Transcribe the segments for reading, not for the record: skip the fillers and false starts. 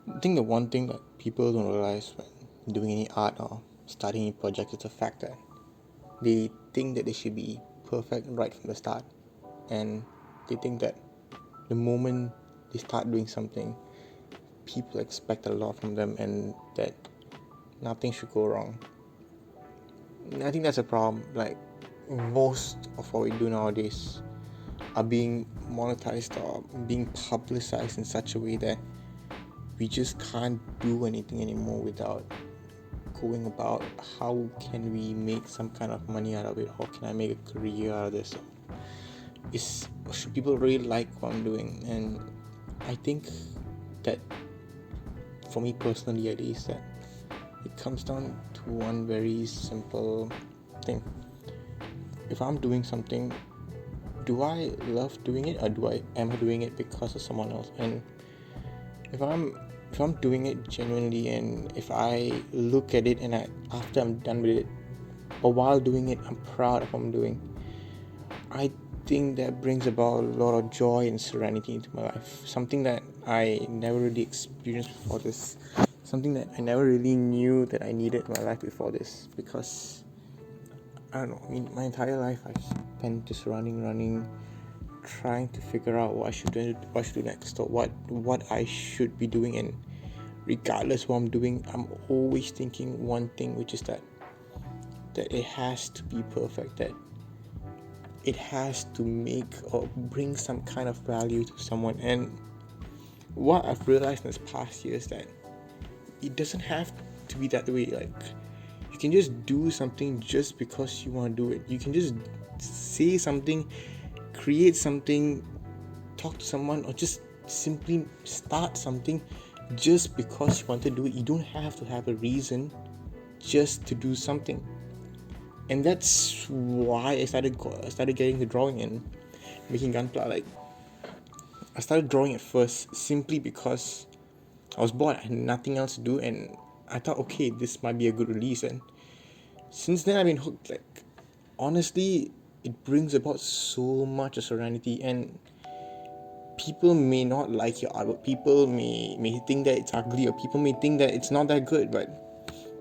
I think the one thing that people don't realize when doing any art or starting any project is the fact that they think that they should be perfect right from the start, and they think that the moment they start doing something, people expect a lot from them and that nothing should go wrong. And I think that's a problem. Like, most of what we do nowadays are being monetized or being publicized in such a way that we just can't do anything anymore without going about how can we make some kind of money out of it, how can I make a career out of this, should people really like what I'm doing. And I think that for me personally at least, that it comes down to one very simple thing. If I'm doing something, do I love doing it, or am I doing it because of someone else? And if I'm doing it genuinely, and if I look at it and after I'm done with it, or while doing it, I'm proud of what I'm doing, I think that brings about a lot of joy and serenity into my life. Something that I never really experienced before this. Something that I never really knew that I needed in my life before this. Because, I don't know, I mean, my entire life I spent just running, trying to figure out what I should do next, or what I should be doing. And regardless what I'm doing, I'm always thinking one thing, which is that it has to be perfect, that it has to make or bring some kind of value to someone. And what I've realized in this past year is that it doesn't have to be that way. Like, you can just do something just because you want to do it. You can just say something, create something, talk to someone, or just simply start something just because you want to do it. You don't have to have a reason just to do something. And that's why I started getting into drawing and making Gunpla. Like, I started drawing at first simply because I was bored. I had nothing else to do, and I thought, okay, this might be a good release. And since then, I've been hooked. Like, honestly, it brings about so much serenity. And people may not like your artwork. People may think that it's ugly, or people may think that it's not that good, but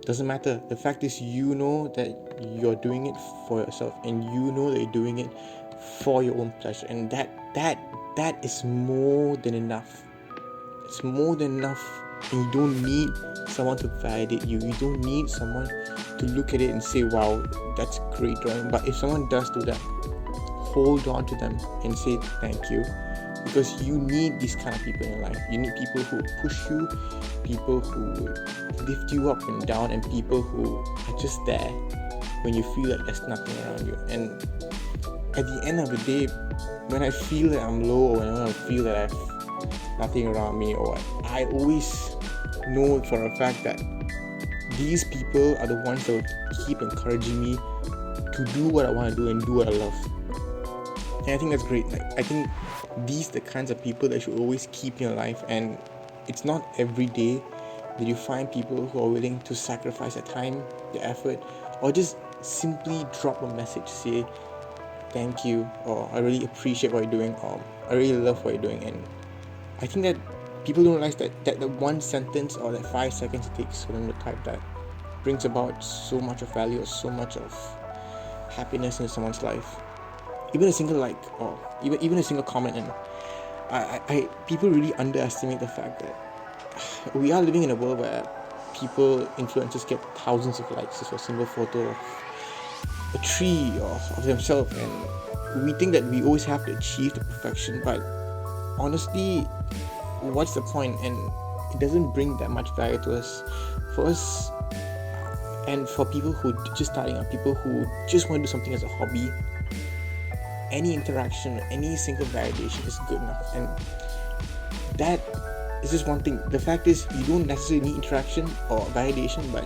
doesn't matter. The fact is, you know that you're doing it for yourself, and you know that you're doing it for your own pleasure, and that is more than enough. It's more than enough, and you don't need someone to validate you. You don't need someone to look at it and say, wow, that's great drawing. But if someone does do that, hold on to them and say thank you, because you need these kind of people in your life. You need people who push you, people who lift you up and down, and people who are just there when you feel like there's nothing around you. And at the end of the day, when I feel that I'm low, or when I feel that I have nothing around me, or I always know for a fact that these people are the ones that will keep encouraging me to do what I want to do and do what I love. And I think that's great. Like, I think these are the kinds of people that should always keep in your life. And it's not every day that you find people who are willing to sacrifice their time, their effort, or just simply drop a message, say thank you, or I really appreciate what you're doing, or I really love what you're doing. And I think that people don't realize that the one sentence or that 5 seconds it takes for them to type that brings about so much of value, or so much of happiness in someone's life. Even a single like, or even a single comment. And I people really underestimate the fact that we are living in a world where influencers get thousands of likes for a single photo of a tree or of themselves, and we think that we always have to achieve the perfection. But honestly, what's the point? And it doesn't bring that much value to us. For us, and for people who are just starting out, people who just want to do something as a hobby, any interaction, any single validation is good enough. And that is just one thing. The fact is, you don't necessarily need interaction or validation, but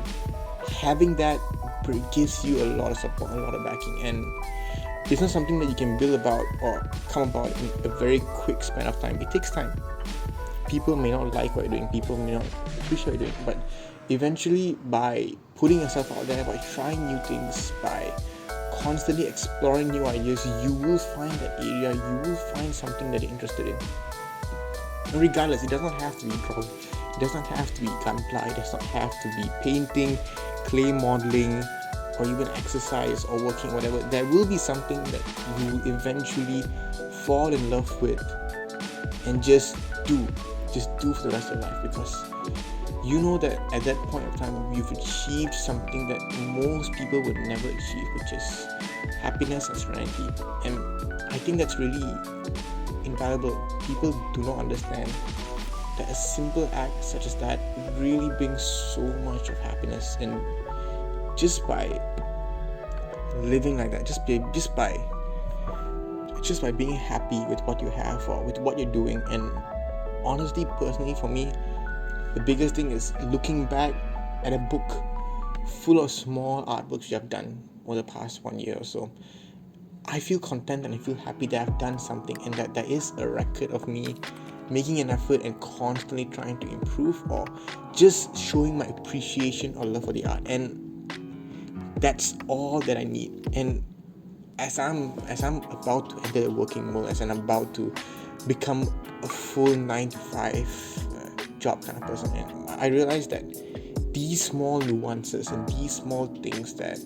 having that gives you a lot of support, a lot of backing. And it's not something that you can build about or come about in a very quick span of time. It takes time. People may not like what you're doing, people may not appreciate what you're doing, but eventually, by putting yourself out there, by trying new things, by constantly exploring new ideas, you will find that area, you will find something that you're interested in. And regardless, it doesn't have to be drawing, It does not have to be gunpla, it does not have to be painting, clay modeling, or even exercise or working, whatever. There will be something that you will eventually fall in love with and just do for the rest of your life, because you know that at that point of time you've achieved something that most people would never achieve, which is happiness and serenity. And I think that's really invaluable. People do not understand that a simple act such as that really brings so much of happiness. And just by living like that, just by being happy with what you have or with what you're doing. And honestly, personally, for me, the biggest thing is looking back at a book full of small artworks you have done over the past 1 year or so. I feel content and I feel happy that I've done something, and that there is a record of me making an effort and constantly trying to improve, or just showing my appreciation or love for the art. And that's all that I need. And as I'm about to enter the working world, as I'm about to become a full 9-to-5 job kind of person, and I realize that these small nuances and these small things that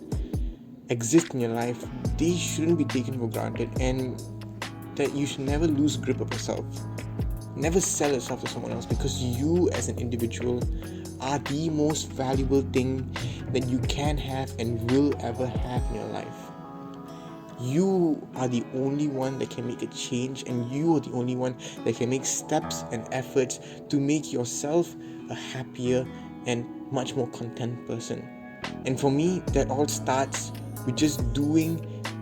exist in your life, they shouldn't be taken for granted, and that you should never lose grip of yourself. Never sell yourself to someone else, because you as an individual are the most valuable thing that you can have and will ever have in your life. You are the only one that can make a change, and you are the only one that can make steps and efforts to make yourself a happier and much more content person. And for me, that all starts with just doing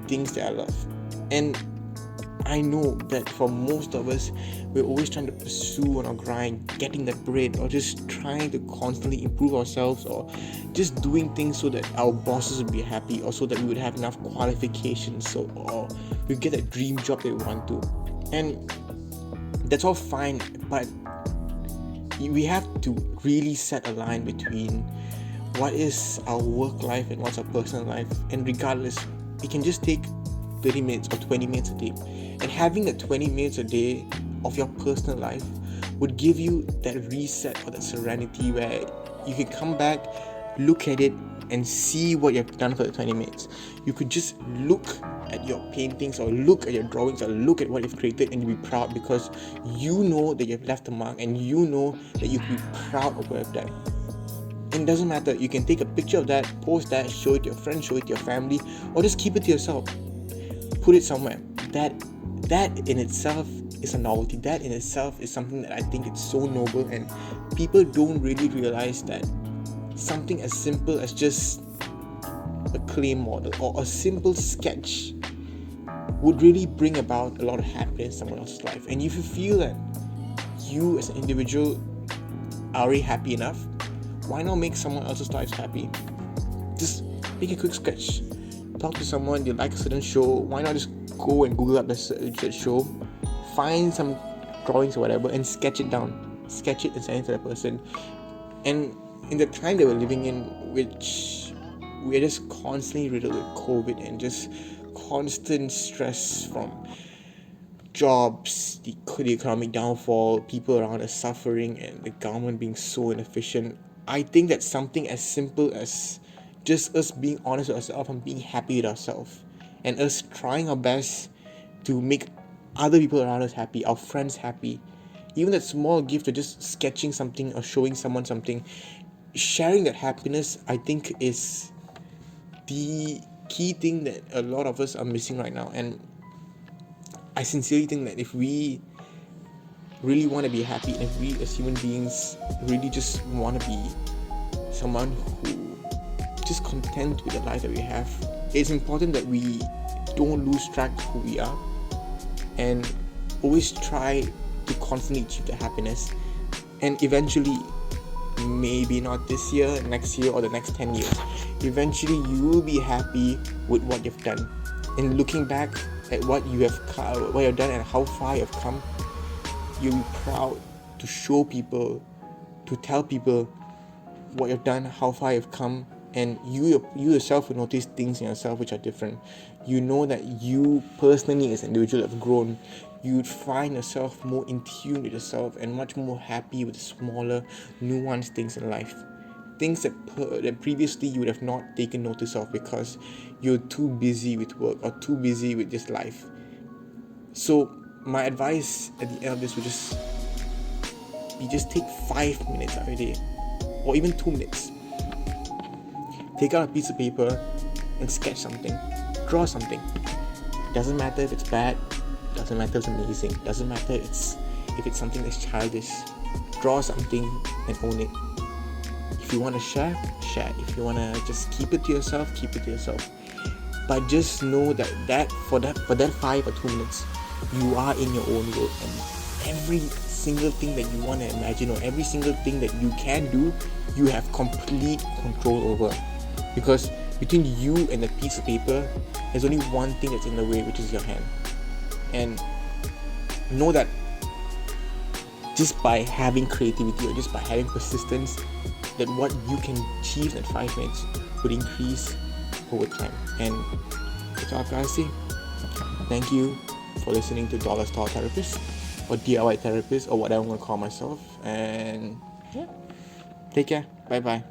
things that I love. And I know that for most of us, we're always trying to pursue on our grind, getting that bread, or just trying to constantly improve ourselves, or just doing things so that our bosses would be happy, or so that we would have enough qualifications, or we get that dream job that we want to. And that's all fine, but we have to really set a line between what is our work life and what's our personal life. And regardless, it can just take 30 minutes or 20 minutes a day. And having that 20 minutes a day of your personal life would give you that reset or that serenity where you can come back, look at it, and see what you've done for the 20 minutes. You could just look at your paintings, or look at your drawings, or look at what you've created, and you'll be proud, because you know that you've left a mark, and you know that you can be proud of what you've done. It doesn't matter. You can take a picture of that, post that, show it to your friends, show it to your family, or just keep it to yourself. Put it somewhere. That in itself is a novelty. That in itself is something that I think it's so noble, and people don't really realize that something as simple as just a clay model or a simple sketch would really bring about a lot of happiness in someone else's life. And if you feel that you as an individual are already happy enough, why not make someone else's life happy? Just make a quick sketch. Talk to someone, they like a certain show, why not just go and Google up that show, find some drawings or whatever, and sketch it down. Sketch it and send it to that person. And in the time that we're living in, which we're just constantly riddled with COVID and just constant stress from jobs, the economic downfall, people around us suffering, and the government being so inefficient, I think that something as simple as just us being honest with ourselves and being happy with ourselves, and us trying our best to make other people around us happy, our friends happy, even that small gift of just sketching something or showing someone something, sharing that happiness, I think is the key thing that a lot of us are missing right now. And I sincerely think that if we really want to be happy, and if we as human beings really just want to be someone who just content with the life that we have, it's important that we don't lose track of who we are, and always try to constantly achieve the happiness. And eventually, maybe not this year, next year, or the next 10 years, eventually you will be happy with what you've done. And looking back at what you've done and how far you've come, you'll be proud to show people, to tell people what you've done, how far you've come. And you yourself will notice things in yourself which are different. You know that you personally as an individual have grown. you'd find yourself more in tune with yourself and much more happy with the smaller, nuanced things in life. Things that previously you would have not taken notice of because you're too busy with work or too busy with just life. So my advice at the end of this would just be, just take 5 minutes out of your day, or even 2 minutes. Take out a piece of paper and sketch something, draw something. Doesn't matter if it's bad, doesn't matter if it's amazing, doesn't matter if it's something that's childish. Draw something and own it. If you want to share, share. If you want to just keep it to yourself, keep it to yourself. But just know that for that 5 or 2 minutes, you are in your own world, and every single thing that you want to imagine, or every single thing that you can do, you have complete control over. Because between you and the piece of paper, there's only one thing that's in the way, which is your hand. And know that just by having creativity, or just by having persistence, that what you can achieve in 5 minutes would increase over time. And that's all I've got to say. Thank you for listening to Dollar Store Therapist, or DIY Therapist, or whatever I'm going to call myself. And yeah, take care. Bye bye.